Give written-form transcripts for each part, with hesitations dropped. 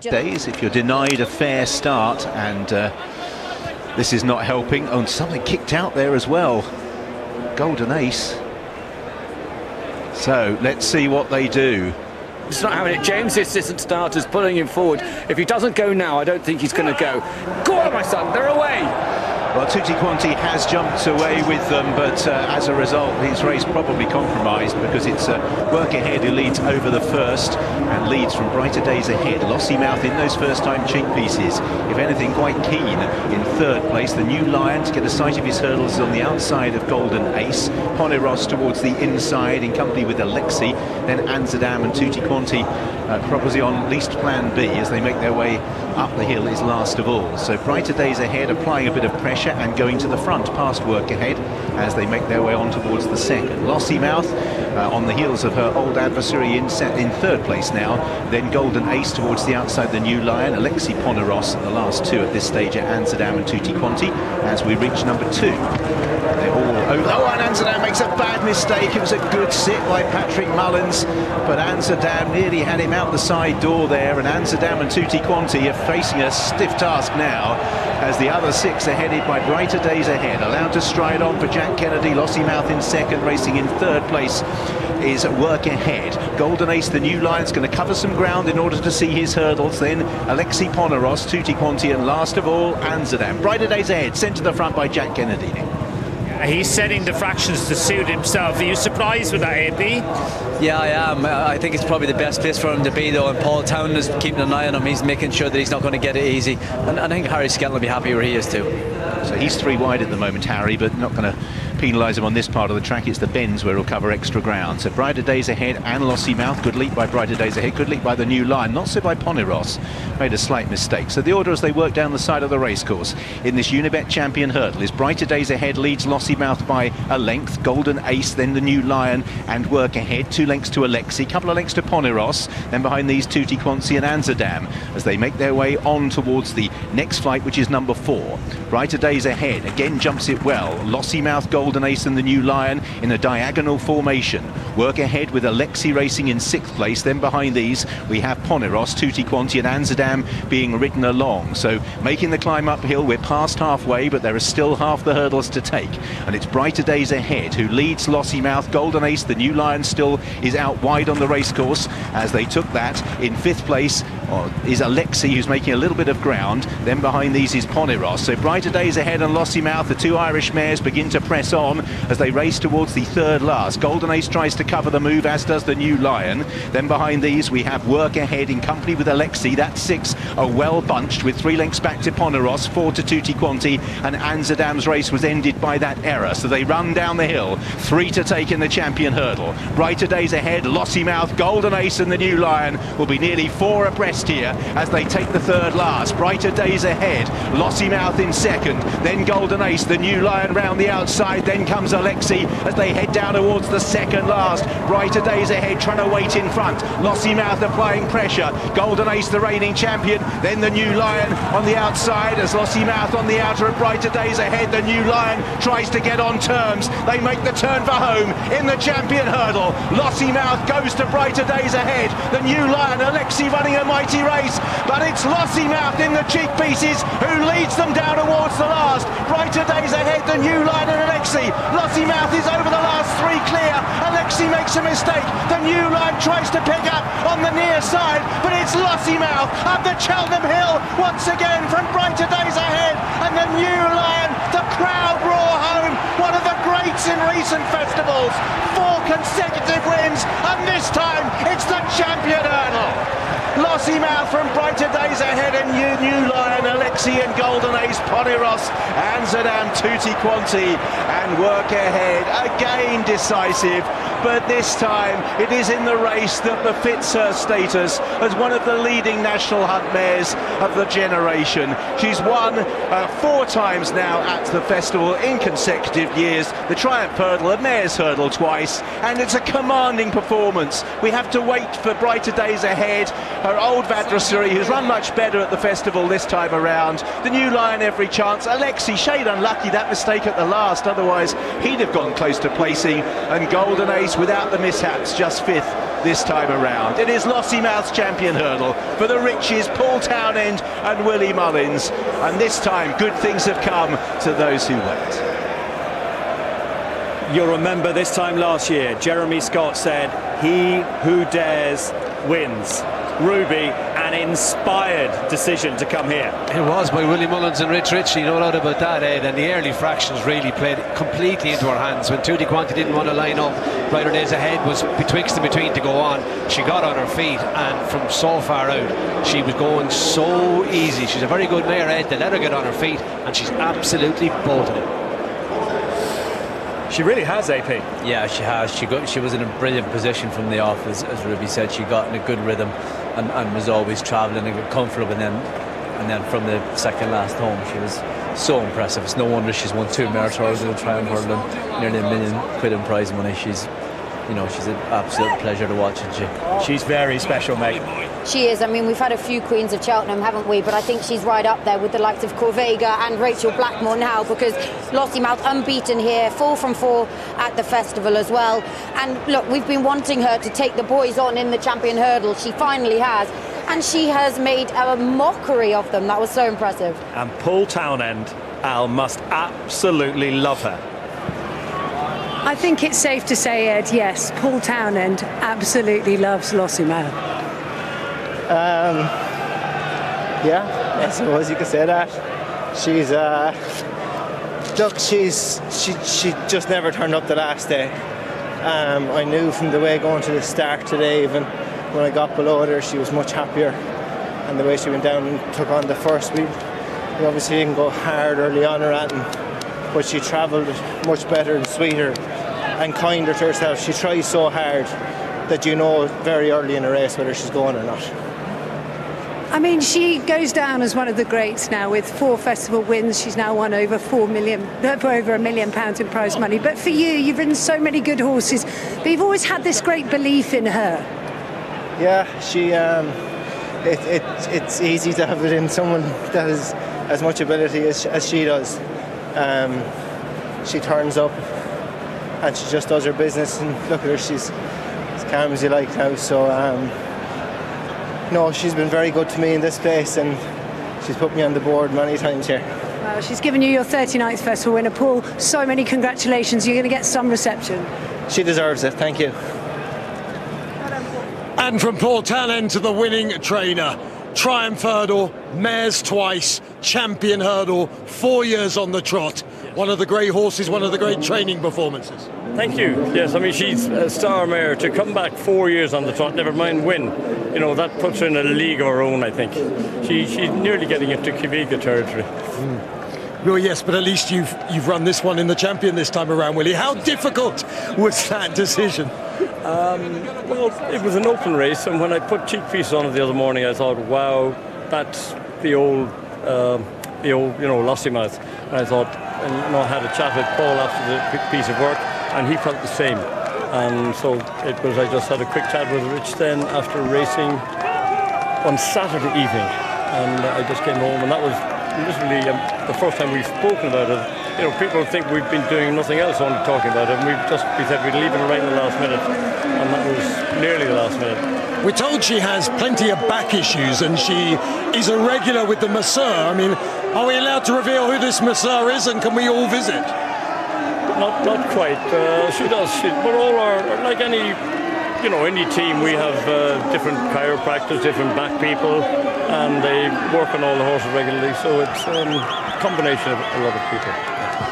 Days if you're denied a fair start, and this is not helping. Oh, and something kicked out there as well. Golden Ace. So let's see what they do. It's not having it. James' assistant starter's pulling him forward. If he doesn't go now, I don't think he's going to go. Go on, my son, they're away. Well, Tutti Quanti has jumped away with them, but as a result, his race probably compromised, because it's Work Ahead who leads over the first and leads from Brighter Days Ahead. Lossiemouth in those first-time cheek pieces, if anything, quite keen in third place. The New Lion, to get a sight of his hurdles, is on the outside of Golden Ace. Poniros towards the inside in company with Alexi. Then Amsterdam and Tutti Quanti probably on least plan B as they make their way up the hill is last of all. So Brighter Days Ahead applying a bit of pressure and going to the front past Work Ahead as they make their way on towards the second. Lossiemouth on the heels of her old adversary in third place now. Then Golden Ace towards the outside, the New Lion. Alexi Poniros, and the last two at this stage are Amsterdam and Tutti Quanti as we reach number 2. They're all over. Oh, and Amsterdam makes a bad mistake. It was a good sit by Patrick Mullins, but Amsterdam nearly had him out the side door there, and Amsterdam and Tutti Quanti are facing a stiff task now as the other 6 are headed by Brighter Days Ahead. Allowed to stride on for Jack Kennedy. Lossiemouth in second. Racing in third place is Work Ahead. Golden Ace, the New Lion's going to cover some ground in order to see his hurdles. Then Alexi Poniros, Tutti Quanti, and last of all Amsterdam. Brighter Days Ahead sent to the front by Jack Kennedy. He's setting the fractions to suit himself. Are you surprised with that, AB? Yeah, I am. I think it's probably the best place for him to be, though, and Paul Townend is keeping an eye on him. He's making sure that he's not going to get it easy, and I think Harry Skelton will be happy where he is too. So he's 3 wide at the moment, Harry, but not going to penalise him on this part of the track. It's the bends where he'll cover extra ground. So Brighter Days Ahead and Lossiemouth. Good leap by Brighter Days Ahead, good leap by the New Line, not so by Poniros. Made a slight mistake. So the order as they work down the side of the racecourse in this Unibet Champion Hurdle is Brighter Days Ahead leads Lossiemouth by a length, Golden Ace, then the New Lion and Work Ahead. 2 lengths to Alexi, couple of lengths to Poniros, then behind these Tutti Quanti and Amsterdam as they make their way on towards the next flight, which is number 4. Brighter Days Ahead again jumps it well. Lossiemouth, Golden Ace and the New Lion in a diagonal formation. Work Ahead with Alexi racing in 6th place. Then behind these we have Poniros, Tutti Quanti and Amsterdam being ridden along. So making the climb uphill, we're past halfway, but there is still half the hurdles to take. And it's Brighter Days Ahead who leads Lossiemouth. Golden Ace, the New Lion, still is out wide on the racecourse as they took that. In 5th place is Alexi, who's making a little bit of ground. Then behind these is Poniros. So Brighter Days Ahead and Lossiemouth, the 2 Irish mares, begin to press on as they race towards the 3rd last. Golden Ace tries to cover the move, as does the New Lion. Then behind these we have Work Ahead in company with Alexi. That 6 are well bunched with 3 lengths back to Poniros, 4 to Tutti Quanti, and Amsterdam's race was ended by that error. So they run down the hill, 3 to take in the Champion Hurdle. Brighter Days Ahead, Lossiemouth, Golden Ace and the New Lion will be nearly 4 abreast here as they take the 3rd last. Brighter Days Ahead, Lossiemouth in 2nd, then Golden Ace, the New Lion round the outside, then comes Alexi as they head down towards the 2nd last. Brighter Days Ahead trying to wait in front. Lossiemouth applying pressure. Golden Ace, the reigning champion, then the New Lion on the outside as Lossiemouth on the outer of Brighter Days Ahead. The New Lion tries to get on terms. They make the turn for home in the Champion Hurdle. Lossiemouth goes to Brighter Days Ahead. The New Lion, Alexi running a mighty race, but it's Lossiemouth in the cheek pieces who leads them down towards the last. Brighter Days Ahead, the New Lion and Alexi. Lossiemouth is over the last 3 clear. Alexi makes a mistake. The New Lion tries to pick up on the near side, but it's Lossiemouth up the Cheltenham Hill once again from Brighter Days Ahead, and the New Lion, the crowd roar home. One of the greats in recent festivals. 4 consecutive wins, and this time it's the Champion Hurdle. Lossiemouth from Brighter Days Ahead and New Lion, Alexi and Golden Ace, Poniros, Amsterdam, Tutti Quanti and Work Ahead. Again decisive, but this time it is in the race that befits her status as one of the leading national hunt mares of the generation. She's won 4 times now at the festival in consecutive years. The Triumph Hurdle, the Mares Hurdle twice, and it's a commanding performance. We have to wait for Brighter Days Ahead, her old adversary, who's run much better at the festival this time around. The New Lion every chance. Alexi, shade unlucky that mistake at the last, otherwise he'd have gone close to placing. And Golden Ace without the mishaps, just 5th. this time around. It is Lossiemouth's champion hurdle for the Riches, Paul Townend and Willie Mullins. And this time, good things have come to those who wait. You'll remember this time last year, Jeremy Scott said, "He who dares wins." Ruby, an inspired decision to come here. It was by Willie Mullins and Rich Ritchie, no doubt about that, Ed. And the early fractions really played completely into her hands. When Tutti Quanti didn't want to line up, Brighterdaysahead was betwixt and between to go on. She got on her feet, and from so far out, she was going so easy. She's a very good mare, Ed. They let her get on her feet, and she's absolutely bolted it. She really has, AP. Yeah, she has. She was in a brilliant position from the off, as Ruby said. She got in a good rhythm and was always travelling and got comfortable. And then from the second last home, she was so impressive. It's no wonder she's won 2 meritorious in the Triumph Hurdle and nearly £1 million in prize money. She's an absolute pleasure to watch, isn't she? She's very special, mate. She is. I mean, we've had a few Queens of Cheltenham, haven't we? But I think she's right up there with the likes of Corvega and Rachel Blackmore now, because Lossiemouth unbeaten here, 4 from 4 at the festival as well. And look, we've been wanting her to take the boys on in the champion hurdle. She finally has. And she has made a mockery of them. That was so impressive. And Paul Townend, Al, must absolutely love her. I think it's safe to say, Ed, yes, Paul Townend absolutely loves Lossiemouth. Yeah, I suppose you could say that. She's look, she just never turned up the last day. I knew from the way going to the start today, even when I got below her, she was much happier, and the way she went down and took on the first, we obviously didn't go hard early on or anything, but she travelled much better and sweeter and kinder to herself. She tries so hard that you know very early in a race whether she's going or not. I mean, she goes down as one of the greats now with 4 festival wins. She's now won over over £1 million in prize money. But for you, you've ridden so many good horses, but you've always had this great belief in her. Yeah, she. It's easy to have it in someone that has as much ability as she does. She turns up and she just does her business, and look at her, she's as calm as you like now. So no, she's been very good to me in this place, and she's put me on the board many times here. Well, she's given you your 39th festival winner, Paul. So many congratulations. You're going to get some reception. She deserves it. Thank you. And from Paul Townend to the winning trainer. Triumph Hurdle, mares twice, champion hurdle, 4 years on the trot. One of the great horses, one of the great training performances. Thank you. Yes, I mean, she's a star mare. To come back 4 years on the trot, never mind win, you know, that puts her in a league of her own, I think. She's nearly getting into Kviga territory. Well, yes, but at least you've run this one in the champion this time around, Willie. How difficult was that decision? Well, it was an open race, and when I put cheek pieces on it the other morning, I thought, wow, that's the old, Lossiemouth. And I thought, I had a chat with Paul after the piece of work, and he felt the same. And so I just had a quick chat with Rich then after racing on Saturday evening, and I just came home, and that was literally the first time we've spoken about it. You know, people think we've been doing nothing else, only talking about it, and we said we'd leave it right in the last minute, and that was nearly the last minute. We're told she has plenty of back issues, and she is a regular with the masseur. I mean, are we allowed to reveal who this masseur is, and can we all visit? Not quite. She does. But all our, like any team, we have different chiropractors, different back people, and they work on all the horses regularly. So it's a combination of a lot of people.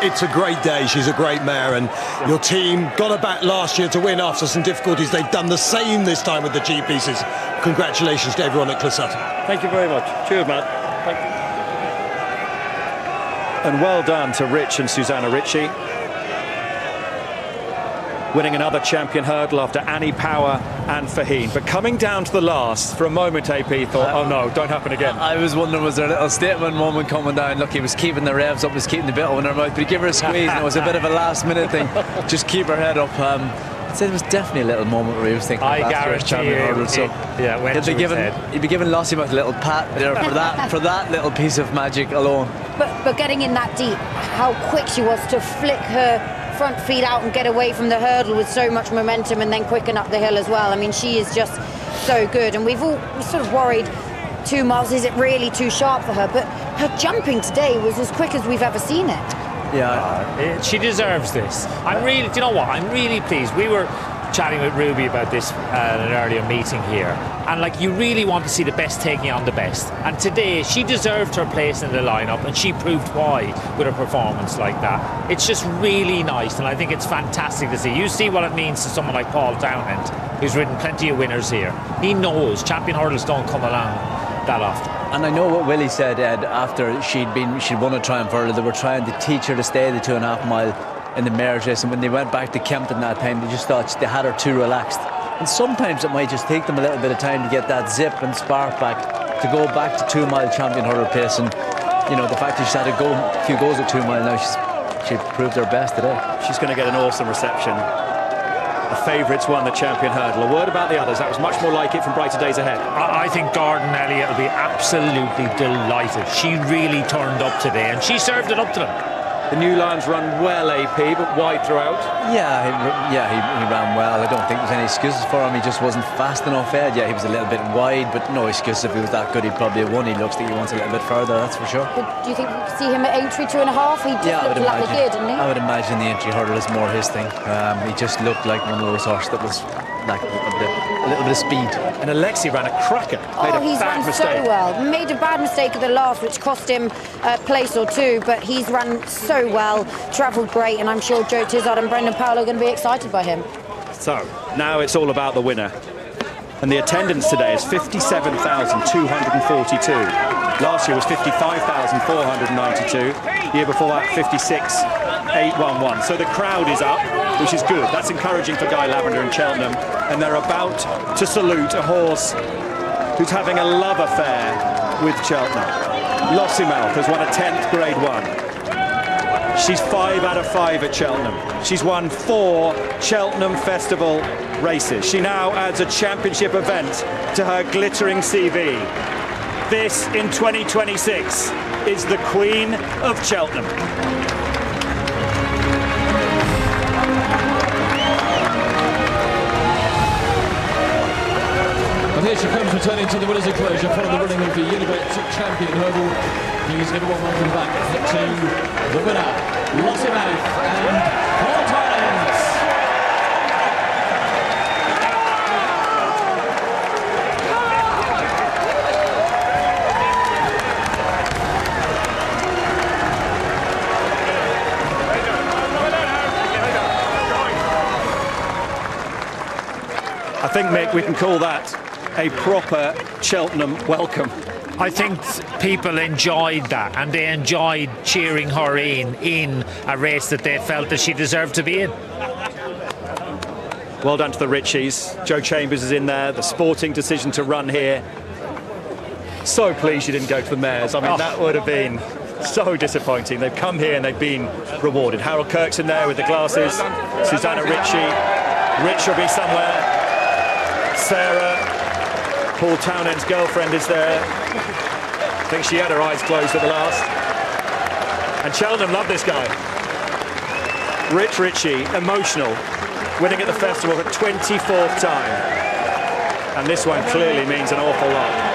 It's a great day. She's a great mare, and your team got her back last year to win after some difficulties. They've done the same this time with the G pieces. Congratulations to everyone at Clisutton. Thank you very much. Cheers, Matt. Thank you. And well done to Rich and Susanna Ritchie. Winning another champion hurdle after Annie Power and Faheen. But coming down to the last, for a moment, AP thought, oh no, don't happen again. I was wondering, was there a little statement moment coming down? Look, he was keeping the revs up, he was keeping the bit on her mouth, but he gave her a squeeze, and it was a bit of a last minute thing. Just keep her head up. I'd say there was definitely a little moment where he was thinking I guarantee you, so he'd be giving Lossiemouth a little pat there for that little piece of magic alone. But getting in that deep, how quick she was to flick her front feet out and get away from the hurdle with so much momentum and then quicken up the hill as well. I mean, she is just so good. And we're sort of worried 2 miles, is it really too sharp for her? But her jumping today was as quick as we've ever seen it. Yeah, she deserves this. Do you know what? I'm really pleased. We were chatting with Ruby about this at an earlier meeting here, and like, you really want to see the best taking on the best, and today she deserved her place in the lineup, and she proved why with a performance like that. It's just really nice, and I think it's fantastic to see. You see what it means to someone like Paul Townend, who's ridden plenty of winners here. He knows champion hurdles don't come along that often. And I know what Willie said, Ed, after she'd won a Triumph Hurdle, they were trying to teach her to stay the 2.5 mile in the mares race, and when they went back to Kempton that time, they just thought they had her too relaxed. And sometimes it might just take them a little bit of time to get that zip and spark back, to go back to 2 mile champion hurdle pace. And you know, the fact that she's had a few goes at 2 mile now, she proved her best today. She's going to get an awesome reception. The favourites won the champion hurdle. A word about the others. That was much more like it from Brighter Days Ahead. I think Gordon Elliott will be absolutely delighted. She really turned up today, and she served it up to them. The New Lions run well, AP, but wide throughout. Yeah, he ran well. I don't think there's any excuses for him. He just wasn't fast enough, Ed. Yeah, he was a little bit wide, but no excuse. If he was that good, he'd probably have won. He looks like he wants a little bit further, that's for sure. But do you think we could see him at Aintree 2.5? He just looked like he did, didn't he? I would imagine the entry hurdle is more his thing. He just looked like one of those horses that was like a little bit of speed. And Alexi ran a cracker. He's run so well. Made a bad mistake at the last, which cost him a place or two, but he's run so well, travelled great, and I'm sure Joe Tizard and Brendan Powell are going to be excited by him. So, now it's all about the winner. And the attendance today is 57,242. Last year was 55,492. The year before that, 56,811. So the crowd is up, which is good. That's encouraging for Guy Lavender and Cheltenham. And they're about to salute a horse who's having a love affair with Cheltenham. Lossiemouth has won a 10th Grade 1. She's 5 out of 5 at Cheltenham. She's won 4 Cheltenham Festival races. She now adds a championship event to her glittering CV. This, in 2026, is the Queen of Cheltenham. And here she comes, returning to the winner's enclosure from the running of the Unibet champion hurdle. Please give a warm welcome back to the winner, Lossiemouth and Paul Townend. I think, Mick, we can call that a proper Cheltenham welcome. I think people enjoyed that, and they enjoyed cheering her in a race that they felt that she deserved to be in. Well done to the Richies. Joe Chambers is in there. The sporting decision to run here. So pleased you didn't go to the mares. I mean, that would have been so disappointing. They've come here and they've been rewarded. Harold Kirk's in there with the glasses. Susanna Ritchie. Rich will be somewhere. Sarah, Paul Townend's girlfriend, is there. I think she had her eyes closed at the last. And Cheltenham love this guy. Rich Ritchie, emotional, winning at the festival for 24th time. And this one clearly means an awful lot.